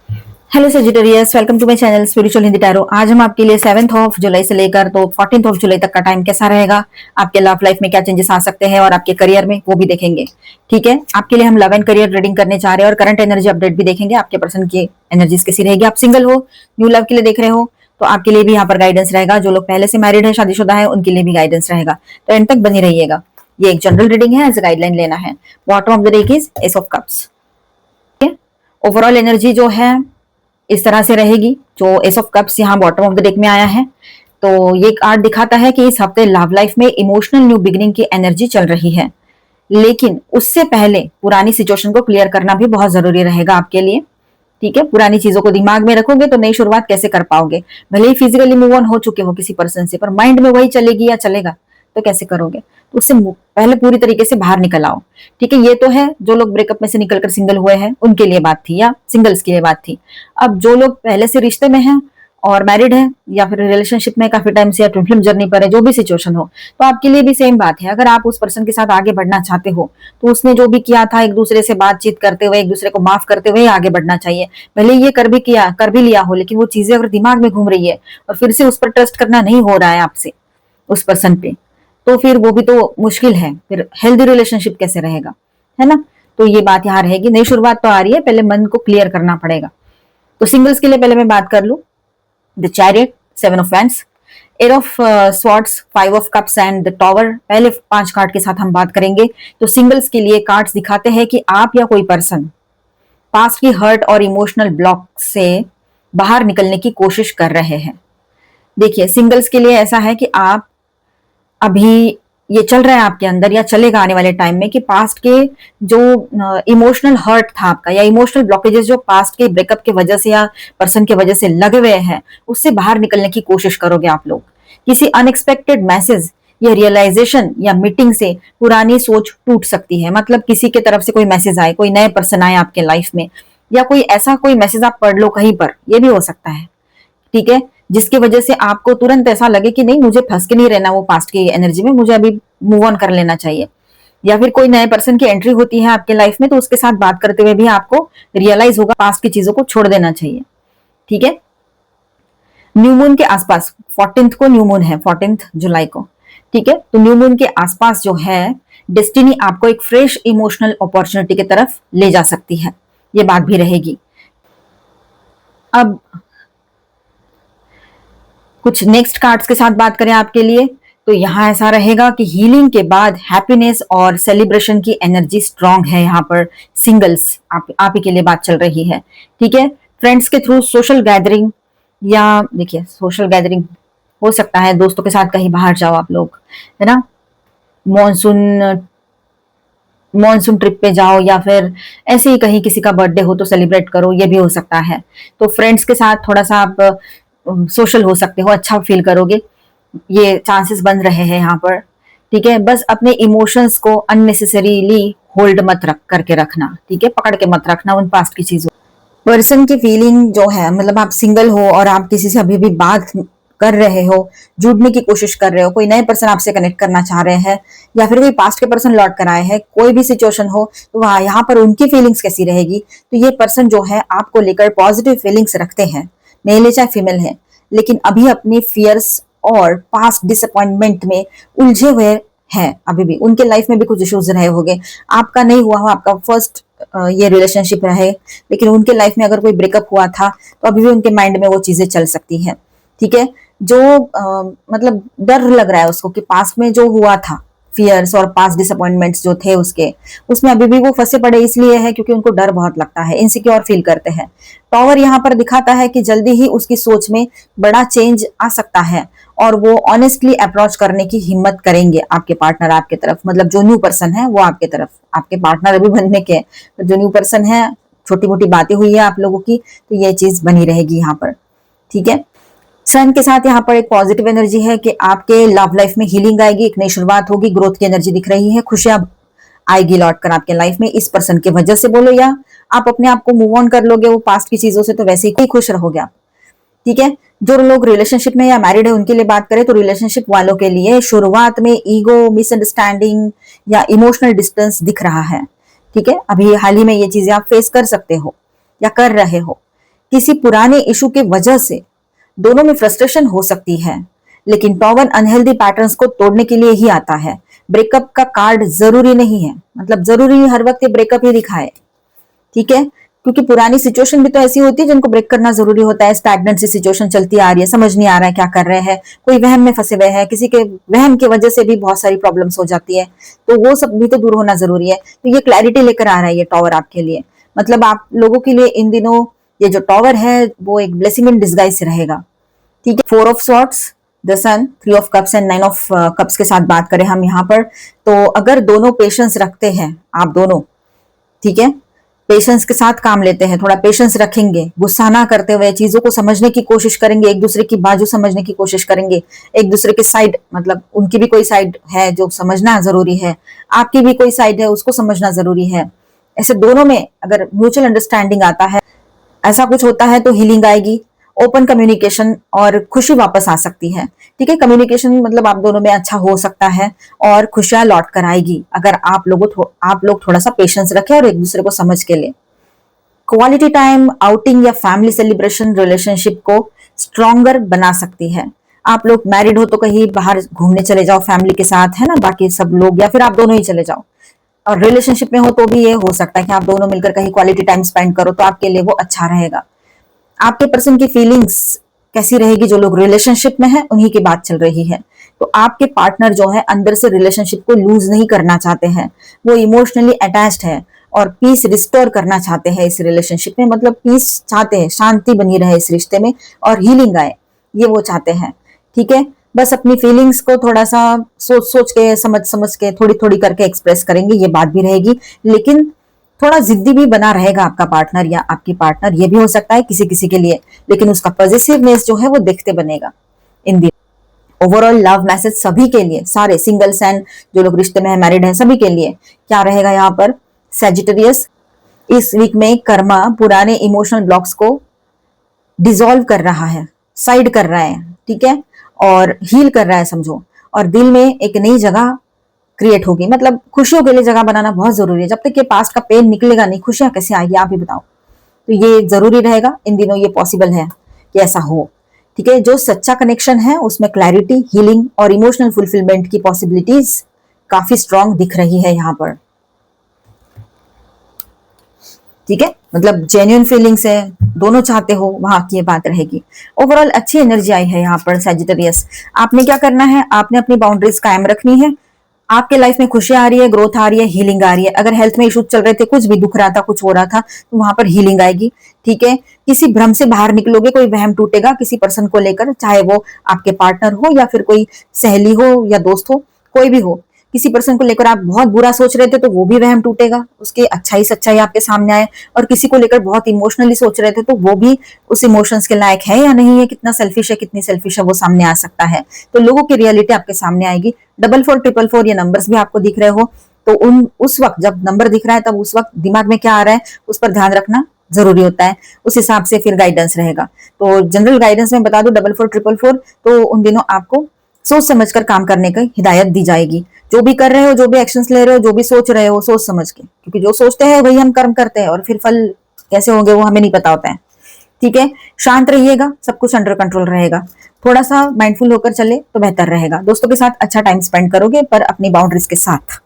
Hello Sagittarius, welcome to my channel spiritual Hindi tarot. आज हम आपके लिए 7 ऑफ जुलाई से लेकर तो 14 ऑफ जुलाई तक का टाइम कैसा रहेगा, आपके लव लाइफ में क्या चेंजेस आ सकते हैं और आपके करियर में वो भी देखेंगे। ठीक है, आपके लिए हम लव एंड करियर रीडिंग करने जा रहे हैं और करंट एनर्जी अपडेट भी देखेंगे। आपके पर्सन की एनर्जीज कैसी रहेगी। आप सिंगल हो, न्यू लव के लिए देख रहे हो तो आपके लिए भी यहाँ पर गाइडेंस रहेगा। जो लोग पहले से मैरिड है, शादीशुदा है, उनके लिए भी गाइडेंस रहेगा। तो एंड तक बनी रहिएगा। ये एक जनरल रीडिंग है, एज गाइडलाइन लेना है। Bottom of the deck is S of cups. Overall energy जो है इस तरह से रहेगी। जो एस ऑफ कप्स यहाँ बॉटम ऑफ द डेक में आया है, तो ये कार्ड दिखाता है कि इस हफ्ते लव लाइफ में इमोशनल न्यू बिगिनिंग की एनर्जी चल रही है, लेकिन उससे पहले पुरानी सिचुएशन को क्लियर करना भी बहुत जरूरी रहेगा आपके लिए। ठीक है, पुरानी चीजों को दिमाग में रखोगे तो नई शुरुआत कैसे कर पाओगे। भले ही फिजिकली मूव ऑन हो चुके हो किसी पर्सन से, पर माइंड में वही चलेगी या चलेगा तो कैसे करोगे। तो उससे पहले पूरी तरीके से बाहर निकल आओ। ठीक है, ये तो है जो लोग ब्रेकअप में से निकलकर सिंगल हुए हैं उनके लिए बात थी, या सिंगल्स के लिए बात थी। अब जो लोग पहले से रिश्ते में हैं और मैरिड है या फिर रिलेशनशिप में काफी टाइम से या ट्विन फ्लेम जर्नी पर है, जो भी सिचुएशन हो, तो आपके लिए भी सेम बात है। अगर आप उस पर्सन के साथ आगे बढ़ना चाहते हो तो उसने जो भी किया था, एक दूसरे से बातचीत करते हुए, एक दूसरे को माफ करते हुए आगे बढ़ना चाहिए। भले ये कर भी लिया हो, लेकिन वो चीजें अगर दिमाग में घूम रही है और फिर से उस पर ट्रस्ट करना नहीं हो रहा है आपसे, उस पर्सन पे, तो फिर वो भी तो मुश्किल है। फिर हेल्दी रिलेशनशिप कैसे रहेगा, है ना। तो ये बात यहाँ रहेगी। नई शुरुआत तो आ रही है, पहले मन को क्लियर करना पड़ेगा। तो सिंगल्स के लिए पहले मैं बात कर लू। The chariot, 7 of wands, 8 of swords, 5 of cups and the tower. पहले 5 कार्ड के साथ हम बात करेंगे। तो सिंगल्स के लिए कार्ड्स दिखाते हैं कि आप या कोई पर्सन पास्ट की हर्ट और इमोशनल ब्लॉक से बाहर निकलने की कोशिश कर रहे हैं। देखिए, सिंगल्स के लिए ऐसा है कि आप अभी ये चल रहा है आपके अंदर, या चलेगा आने वाले टाइम में, कि पास्ट के जो इमोशनल हर्ट था आपका, या इमोशनल ब्लॉकेजेस जो पास्ट के ब्रेकअप के वजह से या पर्सन के वजह से लगे हुए हैं, उससे बाहर निकलने की कोशिश करोगे आप लोग। किसी अनएक्सपेक्टेड मैसेज या रियलाइजेशन या मीटिंग से पुरानी सोच टूट सकती है। मतलब किसी के तरफ से कोई मैसेज आए, कोई नए पर्सन आए आपके लाइफ में, या कोई ऐसा कोई मैसेज आप पढ़ लो कहीं पर, ये भी हो सकता है। ठीक है, जिसकी वजह से आपको तुरंत ऐसा लगे कि नहीं, मुझे फंस के नहीं रहना वो पास्ट की एनर्जी में, मुझे अभी मूव ऑन कर लेना चाहिए। या फिर कोई नए पर्सन की एंट्री होती है आपके लाइफ में, तो उसके साथ बात करते हुए भी आपको रियलाइज होगा पास्ट की चीजों को छोड़ देना चाहिए। ठीक है, न्यू मून के आसपास 14th को न्यू मून है, 14 जुलाई को। ठीक है, तो न्यू मून के आसपास जो है डेस्टिनी आपको एक फ्रेश इमोशनल अपॉर्चुनिटी की तरफ ले जा सकती है, ये बात भी रहेगी। अब कुछ नेक्स्ट कार्ड्स के साथ बात करें आपके लिए, तो यहाँ ऐसा रहेगा कि हीलिंग के बाद हैप्पीनेस और सेलिब्रेशन की एनर्जी स्ट्रांग है। यहाँ पर सिंगल्स आप ही के लिए बात चल रही है। ठीक है, फ्रेंड्स के थ्रू सोशल गैदरिंग, या देखिए सोशल गैदरिंग हो सकता है दोस्तों के साथ कहीं बाहर जाओ आप लोग, है ना। मॉनसून मॉनसून ट्रिप पे जाओ, या फिर ऐसे ही कहीं किसी का बर्थडे हो तो सेलिब्रेट करो, ये भी हो सकता है। तो फ्रेंड्स के साथ थोड़ा सा आप सोशल हो सकते हो, अच्छा फील करोगे, ये चांसेस बन रहे हैं यहाँ पर। ठीक है, बस अपने इमोशंस को अननेसेसरीली होल्ड मत रख करके रखना। ठीक है, पकड़ के मत रखना उन पास्ट की चीजों। पर्सन की फीलिंग जो है, मतलब आप सिंगल हो और आप किसी से अभी भी बात कर रहे हो, जुड़ने की कोशिश कर रहे हो, कोई नए पर्सन आपसे कनेक्ट करना चाह रहे हैं, या फिर कोई पास्ट के पर्सन लौट कर आए हैं, कोई भी सिचुएशन हो, तो वहां यहाँ पर उनकी फीलिंग्स कैसी रहेगी। तो ये पर्सन जो है आपको लेकर पॉजिटिव फीलिंग्स रखते हैं, मेल है चाहे फीमेल है, लेकिन अभी अपनी फियर्स और पास्ट डिसअपॉइंटमेंट में उलझे हुए हैं। अभी भी उनके लाइफ में भी कुछ इश्यूज रहे होंगे, आपका नहीं हुआ हो, आपका फर्स्ट ये रिलेशनशिप रहे, लेकिन उनके लाइफ में अगर कोई ब्रेकअप हुआ था तो अभी भी उनके माइंड में वो चीजें चल सकती हैं। ठीक है, जो मतलब डर लग रहा है उसको कि पास्ट में जो हुआ था, फियर्स और पास्ट डिसअपॉइंटमेंट्स जो थे उसके, उसमें अभी भी वो फंसे पड़े इसलिए है क्योंकि उनको डर बहुत लगता है, इनसिक्योर फील करते हैं। टॉवर यहाँ पर दिखाता है कि जल्दी ही उसकी सोच में बड़ा चेंज आ सकता है और वो ऑनेस्टली अप्रोच करने की हिम्मत करेंगे आपके पार्टनर आपके तरफ। मतलब जो न्यू पर्सन है वो आपके तरफ, आपके पार्टनर अभी बनने के, तो जो न्यू पर्सन है, छोटी मोटी बातें हुई है आप लोगों की, तो ये चीज बनी रहेगी यहाँ पर। ठीक है, सन के साथ यहाँ पर एक पॉजिटिव एनर्जी है कि आपके लव लाइफ में हीलिंग आएगी, एक नई शुरुआत होगी, ग्रोथ की एनर्जी दिख रही है, खुशियां आएगी लौट कर आपके लाइफ में इस पर्सन की वजह से बोलो, या आप अपने आप को मूव ऑन कर लोगे वो पास्ट की चीजों से, तो वैसे ही खुश रहोगे आप। ठीक है, जो लोग रिलेशनशिप में या मैरिड है उनके लिए बात करें तो रिलेशनशिप वालों के लिए शुरुआत में ईगो, मिसअंडरस्टैंडिंग या इमोशनल डिस्टेंस दिख रहा है। ठीक है, अभी हाल ही में ये चीजें आप फेस कर सकते हो या कर रहे हो। किसी पुराने इशू के वजह से दोनों में फ्रस्ट्रेशन हो सकती है, लेकिन टॉवर अनहेल्दी पैटर्न्स को तोड़ने के लिए ही आता है। ब्रेकअप का कार्ड जरूरी नहीं है, मतलब जरूरी नहीं हर वक्त ये ब्रेकअप ही दिखाए, ठीक है, क्योंकि पुरानी सिचुएशन भी तो ऐसी होती है जिनको ब्रेक करना जरूरी होता है। स्टैग्नेंट सी सिचुएशन चलती आ रही है, समझ नहीं आ रहा है क्या कर रहे हैं, कोई वहम में फंसे हुए हैं, किसी के वहम की वजह से भी बहुत सारी प्रॉब्लम्स हो जाती है, तो वो सब भी तो दूर होना जरूरी है। तो ये क्लैरिटी लेकर आ रहा है ये टॉवर आपके लिए, मतलब आप लोगों के लिए इन दिनों ये जो टॉवर है वो एक ब्लेसिंग इन डिस्गाइज रहेगा, ठीक है। 4 of swords, the sun, 3 of cups and 9 of cups के साथ बात करें हम यहाँ पर, तो अगर दोनों पेशेंस रखते हैं आप दोनों, ठीक है, पेशेंस के साथ काम लेते हैं, थोड़ा पेशेंस रखेंगे, गुस्सा ना करते हुए चीजों को समझने की कोशिश करेंगे, एक दूसरे की बाजू समझने की कोशिश करेंगे, एक दूसरे के साइड, मतलब उनकी भी कोई साइड है जो समझना जरूरी है, आपकी भी कोई साइड है उसको समझना जरूरी है। ऐसे दोनों में अगर म्यूचुअल अंडरस्टैंडिंग आता है, ऐसा कुछ होता है तो हीलिंग आएगी, ओपन कम्युनिकेशन और खुशी वापस आ सकती है, ठीक है। कम्युनिकेशन मतलब आप दोनों में अच्छा हो सकता है और खुशियां लौट कर आएगी अगर आप लोग थोड़ा सा पेशेंस रखें और एक दूसरे को समझ के ले। क्वालिटी टाइम, आउटिंग या फैमिली सेलिब्रेशन रिलेशनशिप को स्ट्रॉन्गर बना सकती है। आप लोग मैरिड हो तो कहीं बाहर घूमने चले जाओ फैमिली के साथ, है ना, बाकी सब लोग, या फिर आप दोनों ही चले जाओ। और रिलेशनशिप में हो तो भी ये हो सकता है कि आप दोनों मिलकर कहीं क्वालिटी टाइम स्पेंड करो, तो आपके लिए वो अच्छा रहेगा। आपके पर्सन की फीलिंग्स कैसी रहेगी, जो लोग रिलेशनशिप में है उन्हीं की बात चल रही है। तो आपके पार्टनर जो है अंदर से रिलेशनशिप को लूज नहीं करना चाहते हैं, वो इमोशनली अटैच्ड है और पीस रिस्टोर करना चाहते हैं इस रिलेशनशिप में, मतलब पीस चाहते हैं, शांति बनी रहे इस रिश्ते में और हीलिंग आए, ये वो चाहते हैं, ठीक है। बस अपनी फीलिंग्स को थोड़ा सा सोच सोच के, समझ समझ के, थोड़ी थोड़ी करके एक्सप्रेस करेंगे, ये बात भी रहेगी। लेकिन थोड़ा जिद्दी भी बना रहेगा आपका पार्टनर या आपकी पार्टनर, ये भी हो सकता है किसी किसी के लिए, लेकिन उसका पॉजिटिवनेस जो है वो दिखते बनेगा इन दिन। ओवरऑल लव मैसेज सभी के लिए, सारे सिंगल्स एंड जो लोग रिश्ते में है, मैरिड है, सभी के लिए क्या रहेगा यहाँ पर। सेजिटेरियस, इस वीक में कर्मा पुराने इमोशनल ब्लॉक्स को डिसॉल्व कर रहा है, साइड कर रहा है, ठीक है, और हील कर रहा है समझो, और दिल में एक नई जगह क्रिएट होगी। मतलब खुशियों के लिए जगह बनाना बहुत जरूरी है, जब तक ये पास्ट का पेन निकलेगा नहीं खुशियां कैसे आएगी आप ही बताओ। तो ये जरूरी रहेगा इन दिनों, ये पॉसिबल है कि ऐसा हो, ठीक है। जो सच्चा कनेक्शन है उसमें क्लैरिटी, हीलिंग और इमोशनल फुलफिलमेंट की पॉसिबिलिटीज काफी स्ट्रांग दिख रही है यहाँ पर, ठीक है, मतलब जेन्युइन फीलिंग्स है, दोनों चाहते हो, वहां की ये बात रहेगी। ओवरऑल अच्छी एनर्जी आई है यहाँ पर सेजिटेरियस। आपने क्या करना है, आपने अपनी बाउंड्रीज कायम रखनी है। आपके लाइफ में खुशी आ रही है, ग्रोथ आ रही है, हीलिंग आ रही है। अगर हेल्थ में इश्यूज चल रहे थे, कुछ भी दुख रहा था, कुछ हो रहा था, तो वहां पर हीलिंग आएगी, ठीक है। किसी भ्रम से बाहर निकलोगे, कोई वहम टूटेगा किसी पर्सन को लेकर, चाहे वो आपके पार्टनर हो या फिर कोई सहेली हो या दोस्त हो, कोई भी हो, किसी पर्सन को लेकर आप बहुत बुरा सोच रहे थे तो वो भी वहम टूटेगा, उसकी अच्छाई सच्चाई आपके सामने आए। और किसी को लेकर बहुत इमोशनली सोच रहे थे तो वो भी उस इमोशंस के लायक है या नहीं है, कितना सेल्फिश है, कितनी सेल्फिश है, वो सामने आ सकता है। तो लोगों की रियलिटी आपके सामने आएगी। 44 444 ये नंबर्स भी आपको दिख रहे हो, तो उस वक्त जब नंबर दिख रहा है तब उस वक्त दिमाग में क्या आ रहा है उस पर ध्यान रखना जरूरी होता है, उस हिसाब से फिर गाइडेंस रहेगा। तो जनरल गाइडेंस में बता दो 44 444, तो उन दिनों आपको सोच समझकर काम करने की हिदायत दी जाएगी। जो भी कर रहे हो, जो भी एक्शंस ले रहे हो, जो भी सोच रहे हो, सोच समझ के, क्योंकि जो सोचते हैं वही हम कर्म करते हैं और फिर फल कैसे होंगे वो हमें नहीं पता होता है, ठीक है। शांत रहिएगा, सब कुछ अंडर कंट्रोल रहेगा, थोड़ा सा माइंडफुल होकर चले तो बेहतर रहेगा। दोस्तों के साथ अच्छा टाइम स्पेंड करोगे पर अपनी बाउंड्रीज के साथ।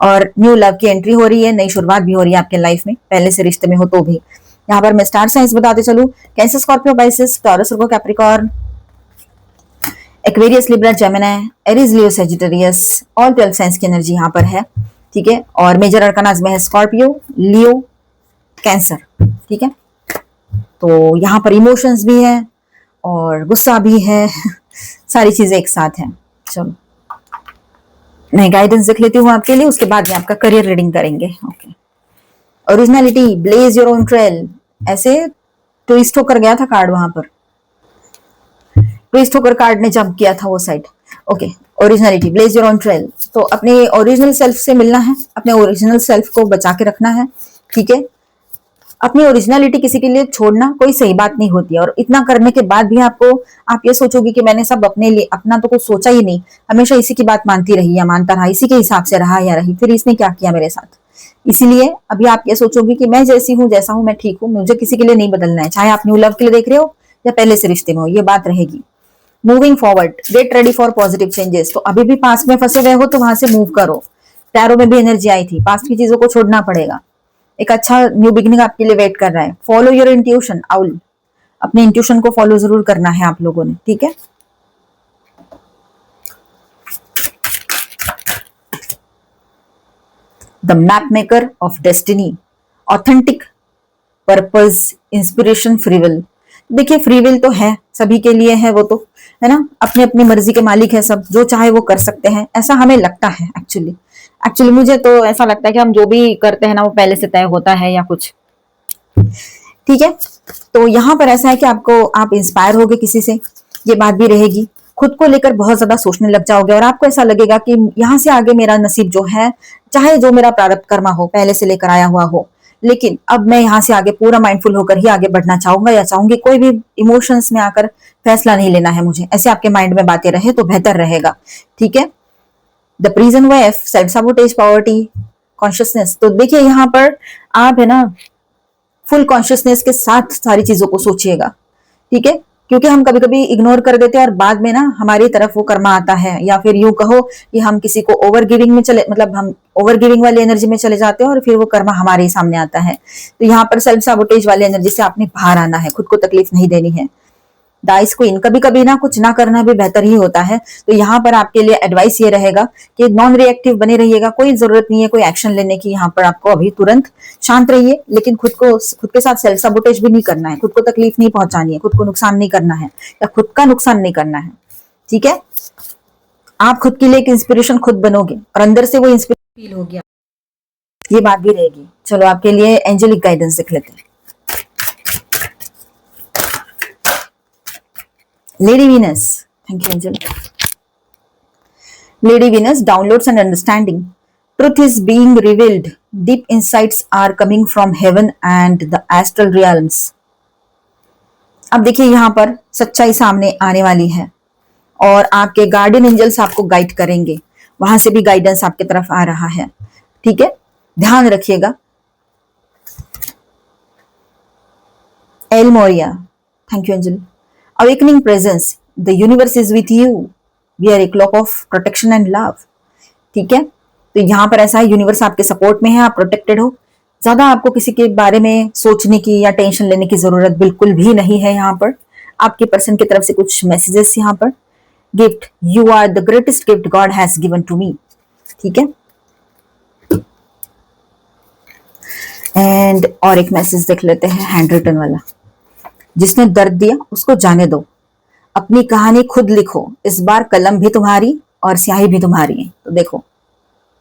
और न्यू लव की एंट्री हो रही है, नई शुरुआत भी हो रही है आपके लाइफ में, पहले से रिश्ते में हो तो भी। यहाँ पर मैं स्टार साइंस बताते चलूं, cancer, Scorpio, Pisces, Taurus, Virgo, Capricorn, Aquarius, Libra, Gemini, Aries, Leo, Sagittarius, all 12 signs की एनर्जी यहाँ पर है, ठीक है। और मेजर अरकानाज में है स्कॉर्पियो, लियो, कैंसर, ठीक है। तो यहाँ पर इमोशंस भी है और गुस्सा भी है सारी चीजें एक साथ हैं। चलो मैं गाइडेंस देख लेती हूँ आपके लिए, उसके बाद में आपका करियर रीडिंग करेंगे। Okay, originality, blaze your own trail, ऐसे ट्विस्ट होकर गया था कार्ड, वहां पर ट्विस्ट होकर कार्ड ने जंप किया था वो side. Okay, originality, blaze your own trail, तो अपने ओरिजिनल सेल्फ से मिलना है, अपने ओरिजिनल सेल्फ को बचा के रखना है, ठीक है। अपनी ओरिजिनलिटी किसी के लिए छोड़ना कोई सही बात नहीं होती है, और इतना करने के बाद भी आप ये सोचोगे कि मैंने सब अपने लिए, अपना तो कुछ सोचा ही नहीं, हमेशा इसी की बात मानती रही या मानता रहा, इसी के हिसाब से रहा या रही, फिर इसने क्या किया मेरे साथ, इसीलिए अभी आप ये सोचोगे कि मैं जैसी हूँ, जैसा हूँ मैं ठीक हूँ, मुझे किसी के लिए नहीं बदलना है, चाहे आप न्यू लव के लिए देख रहे हो या पहले से रिश्ते में हो, ये बात रहेगी। Moving forward, get ready for positive changes. तो अभी भी पास्ट में फंसे हुए हो तो वहां से मूव करो। टैरो में भी एनर्जी आई थी, पास्ट की चीजों को छोड़ना पड़ेगा। एक अच्छा न्यू बिगिनिंग आपके लिए वेट कर रहा है। फॉलो योर इंट्यूशन, आउल, अपने इंट्यूशन को फॉलो जरूर करना है आप लोगों ने, ठीक है। The map maker of destiny, authentic, purpose, inspiration, free will. देखिए फ्री विल तो है, सभी के लिए है वो तो, है ना, अपनी अपनी मर्जी के मालिक है सब, जो चाहे वो कर सकते हैं, ऐसा हमें लगता है। एक्चुअली एक्चुअली मुझे तो ऐसा लगता है कि हम जो भी करते हैं ना वो पहले से तय होता है या कुछ, ठीक है। तो यहाँ पर ऐसा है कि आपको, आप इंस्पायर होगे किसी से, ये बात भी रहेगी। खुद को लेकर बहुत ज्यादा सोचने लग जाओगे और आपको ऐसा लगेगा कि यहाँ से आगे मेरा नसीब जो है, चाहे जो मेरा प्रारब्ध कर्मा हो, पहले से लेकर आया हुआ हो, लेकिन अब मैं यहाँ से आगे पूरा माइंडफुल होकर ही आगे बढ़ना चाहूंगा या चाहूंगी। कोई भी इमोशंस में आकर फैसला नहीं लेना है मुझे, ऐसे आपके माइंड में बातें रहे तो बेहतर रहेगा, ठीक है। The prison wife, self sabotage, poverty, consciousness. तो देखिए यहाँ पर आप है ना फुल कॉन्शियसनेस के साथ सारी चीजों को सोचिएगा, ठीक है। क्योंकि हम कभी कभी इग्नोर कर देते हैं और बाद में ना हमारी तरफ वो कर्मा आता है, या फिर यूं कहो कि हम किसी को ओवर गिविंग में चले, मतलब हम ओवर गिविंग वाली एनर्जी में चले जाते हैं और फिर वो कर्मा हमारे ही सामने आता है। तो यहाँ पर सेल्फ साबोटेज वाली एनर्जी से आपने बाहर आना है, खुद को तकलीफ नहीं देनी है। डाइस क्वीन, कभी कभी ना कुछ ना करना भी बेहतर ही होता है। तो यहाँ पर आपके लिए एडवाइस ये रहेगा कि नॉन रिएक्टिव बने रहिएगा, कोई जरूरत नहीं है कोई एक्शन लेने की यहाँ पर आपको अभी तुरंत। शांत रहिए, लेकिन खुद के साथ सेल्फ सबोटेज भी नहीं करना है, खुद को तकलीफ नहीं पहुंचानी है, खुद को नुकसान नहीं करना है या खुद का नुकसान नहीं करना है, ठीक है। आप खुद के लिए एक इंस्पिरेशन खुद बनोगे और अंदर से वो इंस्पिरेशन फील होगी, ये बात भी रहेगी। चलो आपके लिए एंजेलिक गाइडेंस देख लेते हैं। Lady Venus, thank you, Angel. Lady Venus, downloads and understanding. Truth is being revealed. Deep insights are coming from heaven and the astral realms. अब देखिए यहाँ पर सच्चाई सामने आने वाली है और आपके गार्डियन एंजल्स आपको गाइड करेंगे, वहां से भी गाइडेंस आपके तरफ आ रहा है, ठीक है। ध्यान रखिएगा। El Morya, thank you angel. Awakening presence, the universe is with you. We are a clock of protection and love. ठीक है, तो यहाँ पर ऐसा है, यूनिवर्स आपके सपोर्ट में है, आप प्रोटेक्टेड हो। ज्यादा आपको किसी के बारे में सोचने की या टेंशन लेने की जरूरत बिल्कुल भी नहीं है। यहाँ पर आपके पर्सन की तरफ से कुछ मैसेजेस यहाँ पर। Gift, you are the greatest gift God has given to me, ठीक है। एंड और एक मैसेज देख लेते हैं हैंड रिटन वाला। जिसने दर्द दिया उसको जाने दो, अपनी कहानी खुद लिखो, इस बार कलम भी तुम्हारी और स्याही भी तुम्हारी है। तो देखो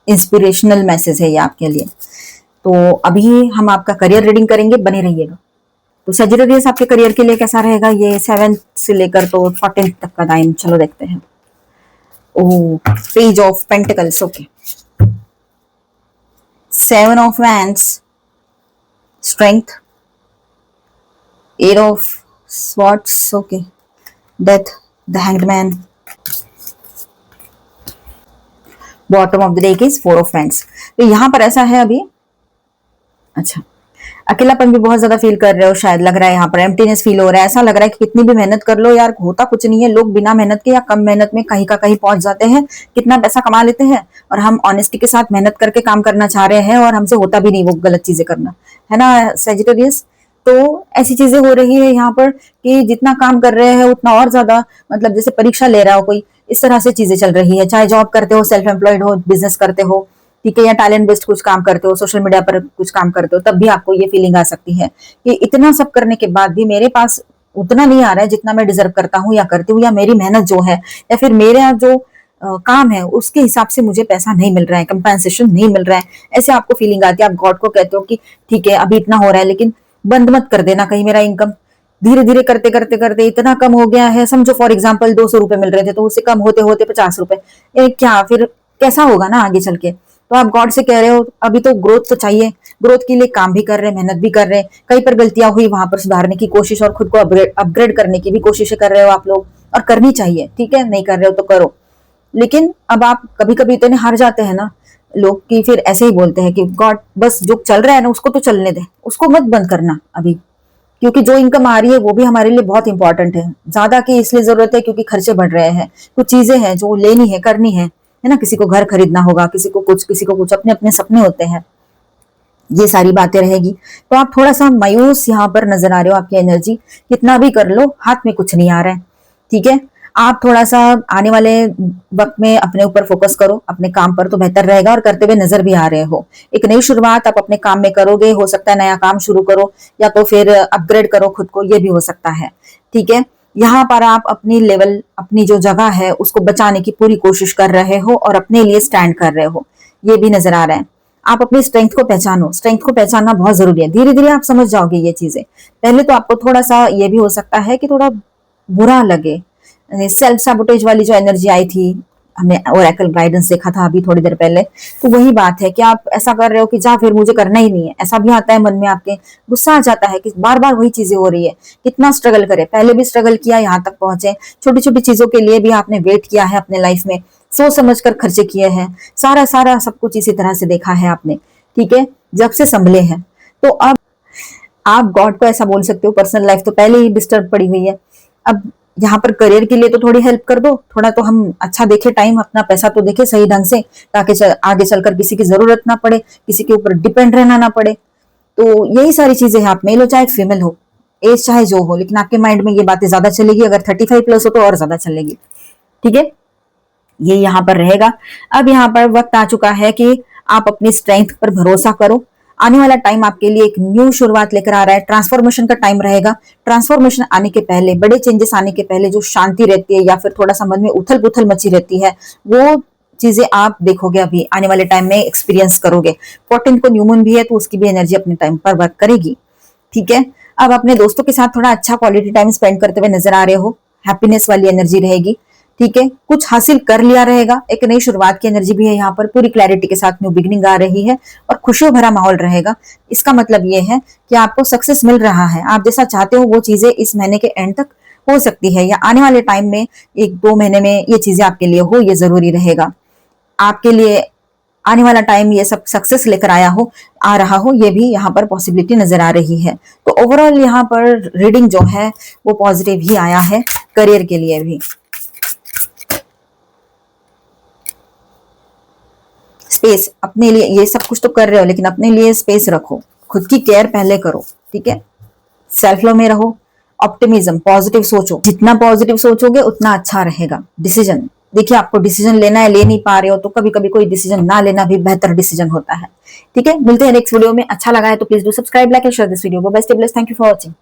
इंस्पिरेशनल मैसेज है ये आपके लिए। तो अभी हम आपका करियर रीडिंग करेंगे, बने रहिएगा। तो सजिटेरियस आपके करियर के लिए कैसा रहेगा, ये 7 से लेकर तो 14 तक का टाइम। चलो देखते हैं। Oh, page of pentacles, okay. 7 of wands, strength, 8 of swords, okay, death, the hanged man. Bottom of the deck is 4 of wands. तो यहाँ पर ऐसा है अभी, अच्छा, अकेलापन भी बहुत ज्यादा फील कर रहे हो शायद, लग रहा है यहाँ पर एम्प्टीनेस फील हो रहा है। ऐसा लग रहा है कि कितनी भी मेहनत कर लो यार होता कुछ नहीं है। लोग बिना मेहनत के या कम मेहनत में कहीं का कहीं पहुंच जाते हैं, कितना पैसा कमा लेते हैं, और हम ऑनेस्टी के साथ मेहनत करके काम करना चाह रहे हैं और हमसे होता भी नहीं वो गलत चीजें करना, है ना सेजिटेरियस। तो ऐसी चीजें हो रही है यहाँ पर कि जितना काम कर रहे हैं उतना और ज्यादा, मतलब जैसे परीक्षा ले रहा हो कोई, इस तरह से चीजें चल रही है। चाहे जॉब करते हो, सेल्फ एम्प्लॉयड हो, बिजनेस करते हो, ठीक है, या टैलेंट बेस्ड कुछ काम करते हो, सोशल मीडिया पर कुछ काम करते हो, तब भी आपको ये फीलिंग आ सकती है कि इतना सब करने के बाद भी मेरे पास उतना नहीं आ रहा है जितना मैं डिजर्व करता हूँ या करती हूँ, या मेरी मेहनत जो है या फिर मेरा जो काम है उसके हिसाब से मुझे पैसा नहीं मिल रहा है, कंपेंसेशन नहीं मिल रहा है। ऐसे आपको फीलिंग आती है। आप गॉड को कहते हो कि ठीक है अभी इतना हो रहा है लेकिन बंद मत कर देना कहीं मेरा इनकम, धीरे धीरे करते करते करते इतना कम हो गया है। समझो फॉर एग्जांपल 200 रुपए मिल रहे थे तो उससे कम होते होते 50 रुपए, क्या फिर कैसा होगा ना आगे चल के। तो आप गॉड से कह रहे हो अभी तो ग्रोथ तो चाहिए, ग्रोथ के लिए काम भी कर रहे हैं, मेहनत भी कर रहे हैं, कहीं पर गलतियां हुई वहां पर सुधारने की कोशिश और खुद को अपग्रेड करने की भी कोशिश कर रहे हो आप लोग, और करनी चाहिए, ठीक है। नहीं कर रहे हो तो करो, लेकिन अब आप कभी कभी इतने हार जाते हैं ना, लोग की फिर ऐसे ही बोलते हैं कि गॉड बस जो चल रहा है ना उसको तो चलने दे, उसको मत बंद करना अभी, क्योंकि जो इनकम आ रही है वो भी हमारे लिए बहुत इंपॉर्टेंट है। ज्यादा की इसलिए जरूरत है क्योंकि खर्चे बढ़ रहे हैं, कुछ चीजें हैं जो लेनी है, करनी है ना, किसी को घर खरीदना होगा, किसी को कुछ, अपने अपने सपने होते हैं, ये सारी बातें रहेगी। तो आप थोड़ा सा मायूस यहाँ पर नजर आ रहे हो, आपकी एनर्जी कितना भी कर लो हाथ में कुछ नहीं आ रहा है। ठीक है, आप थोड़ा सा आने वाले वक्त में अपने ऊपर फोकस करो, अपने काम पर तो बेहतर रहेगा, और करते हुए नजर भी आ रहे हो। एक नई शुरुआत आप अपने काम में करोगे, हो सकता है नया काम शुरू करो या तो फिर अपग्रेड करो खुद को, ये भी हो सकता है। ठीक है, यहाँ पर आप अपनी लेवल, अपनी जो जगह है उसको बचाने की पूरी कोशिश कर रहे हो और अपने लिए स्टैंड कर रहे हो, ये भी नजर आ रहा है। आप अपनी स्ट्रेंथ को पहचानो, स्ट्रेंथ को पहचानना बहुत जरूरी है। धीरे धीरे आप समझ जाओगे ये चीजें। पहले तो आपको थोड़ा सा ये भी हो सकता है कि थोड़ा बुरा लगे, सेल्फ सैबोटेज वाली जो एनर्जी आई थी, हमने ओरेकल गाइडेंस देखा था अभी थोड़ी देर पहले, तो वही बात है कि आप ऐसा कर रहे हो कि जा फिर मुझे करना ही नहीं है, ऐसा भी आता है मन में, आपके गुस्सा आ जाता है कि बार बार वही चीजें हो रही है। कितना स्ट्रगल करे, पहले भी स्ट्रगल किया, यहाँ तक पहुंचे, छोटी छोटी चीजों के लिए भी आपने वेट किया है अपने लाइफ में, सोच समझ कर खर्चे किए हैं, सारा सारा सब कुछ इसी तरह से देखा है आपने। ठीक है, जब से संभले हैं, तो अब आप गॉड को ऐसा बोल सकते हो, पर्सनल लाइफ तो पहले ही डिस्टर्ब पड़ी हुई है, अब यहाँ पर करियर के लिए तो थोड़ी हेल्प कर दो, थोड़ा तो हम अच्छा देखे टाइम, अपना पैसा तो देखे सही ढंग से, ताकि आगे चलकर किसी की जरूरत ना पड़े, किसी के ऊपर डिपेंड रहना ना पड़े। तो यही सारी चीजें हैं, आप मेल हो चाहे फीमेल हो, एज चाहे जो हो, लेकिन आपके माइंड में ये बातें ज्यादा चलेगी। अगर 35 प्लस हो तो और ज्यादा चलेगी। ठीक है, ये यहाँ पर रहेगा। अब यहाँ पर वक्त आ चुका है कि आप अपनी स्ट्रेंथ पर भरोसा करो। आने वाला टाइम आपके लिए एक न्यू शुरुआत लेकर आ रहा है, ट्रांसफॉर्मेशन का टाइम रहेगा। ट्रांसफॉर्मेशन आने के पहले, बड़े चेंजेस आने के पहले जो शांति रहती है या फिर थोड़ा सा मन में उथल पुथल मची रहती है, वो चीजें आप देखोगे, अभी आने वाले टाइम में एक्सपीरियंस करोगे। 14 को न्यू मून भी है, तो उसकी भी एनर्जी अपने टाइम पर वर्क करेगी। ठीक है, अब अपने दोस्तों के साथ थोड़ा अच्छा क्वालिटी टाइम स्पेंड करते हुए नजर आ रहे हो, हैप्पीनेस वाली एनर्जी रहेगी। ठीक है, कुछ हासिल कर लिया रहेगा, एक नई शुरुआत की एनर्जी भी है यहाँ पर, पूरी क्लैरिटी के साथ न्यू बिगनिंग आ रही है और खुशियों भरा माहौल रहेगा। इसका मतलब ये है कि आपको सक्सेस मिल रहा है, आप जैसा चाहते हो वो चीजें इस महीने के एंड तक हो सकती है, या आने वाले टाइम में 1-2 महीने में ये चीजें आपके लिए हो, ये जरूरी रहेगा। आपके लिए आने वाला टाइम ये सब सक्सेस लेकर आ रहा हो, ये भी यहाँ पर पॉसिबिलिटी नजर आ रही है। तो ओवरऑल यहाँ पर रीडिंग जो है वो पॉजिटिव ही आया है, करियर के लिए भी। स्पेस अपने लिए, ये सब कुछ तो कर रहे हो लेकिन अपने लिए स्पेस रखो, खुद की केयर पहले करो। ठीक है, सेल्फ लव में रहो, ऑप्टिमिज्म, पॉजिटिव सोचो, जितना पॉजिटिव सोचोगे उतना अच्छा रहेगा। डिसीजन देखिए, आपको डिसीजन लेना है, ले नहीं पा रहे हो, तो कभी कभी कोई डिसीजन ना लेना भी बेहतर डिसीजन होता है। ठीक है, मिलते हैं नेक्स्ट वीडियो में। अच्छा लगा है तो please do subscribe, like and share this video. Best of luck, thank you for watching.